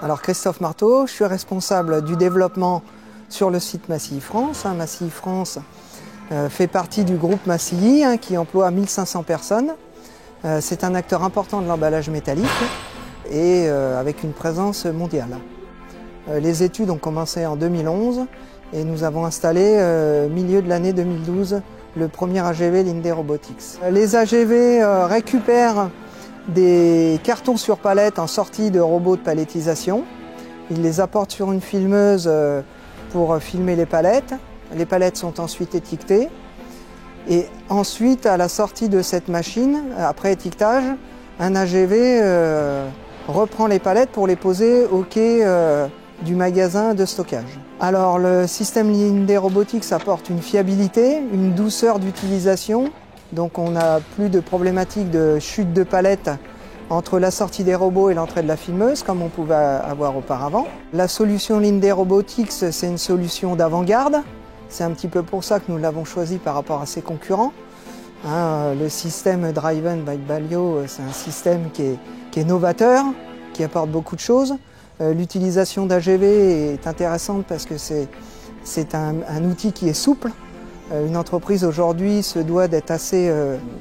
Alors Christophe Marteau, je suis responsable du développement sur le site Massy France. Massy France fait partie du groupe Massy qui emploie 1500 personnes. C'est un acteur important de l'emballage métallique et avec une présence mondiale. Les études ont commencé en 2011 et nous avons installé milieu de l'année 2012 le premier AGV Linde Robotics. Les AGV récupèrent des cartons sur palette en sortie de robots de palettisation. Ils les apportent sur une filmeuse pour filmer les palettes. Les palettes sont ensuite étiquetées. Et ensuite, à la sortie de cette machine, après étiquetage, un AGV reprend les palettes pour les poser au quai du magasin de stockage. Alors le système Linde Robotics apporte une fiabilité, une douceur d'utilisation. Donc on n'a plus de problématique de chute de palettes entre la sortie des robots et l'entrée de la filmeuse comme on pouvait avoir auparavant. La solution Linde Robotics, c'est une solution d'avant-garde. C'est un petit peu pour ça que nous l'avons choisi par rapport à ses concurrents. Le système Driven by Balio, c'est un système qui est novateur, qui apporte beaucoup de choses. L'utilisation d'AGV est intéressante parce que c'est un outil qui est souple. Une entreprise aujourd'hui se doit d'être assez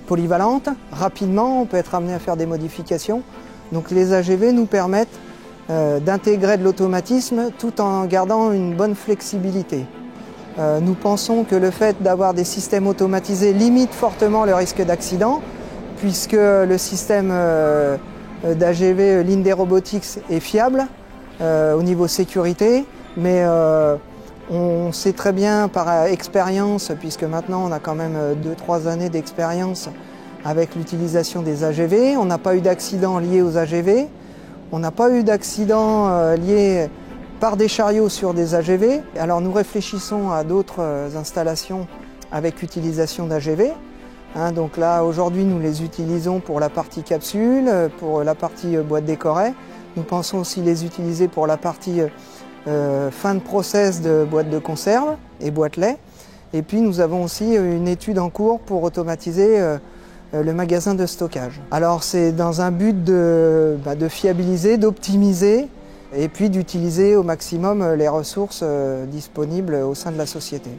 polyvalente. Rapidement, on peut être amené à faire des modifications. Donc les AGV nous permettent d'intégrer de l'automatisme tout en gardant une bonne flexibilité. Nous pensons que le fait d'avoir des systèmes automatisés limite fortement le risque d'accident, puisque le système d'AGV Linde Robotics est fiable au niveau sécurité, mais on sait très bien par expérience, puisque maintenant on a quand même 2-3 années d'expérience avec l'utilisation des AGV. On n'a pas eu d'accident lié aux AGV, on n'a pas eu d'accident lié par des chariots sur des AGV. Alors nous réfléchissons à d'autres installations avec l'utilisation d'AGV. Donc là aujourd'hui nous les utilisons pour la partie capsule, pour la partie boîte décorée. Nous pensons aussi les utiliser pour la partie fin de process de boîte de conserve et boîte lait. Et puis nous avons aussi une étude en cours pour automatiser le magasin de stockage. Alors c'est dans un but de fiabiliser, d'optimiser et puis d'utiliser au maximum les ressources disponibles au sein de la société.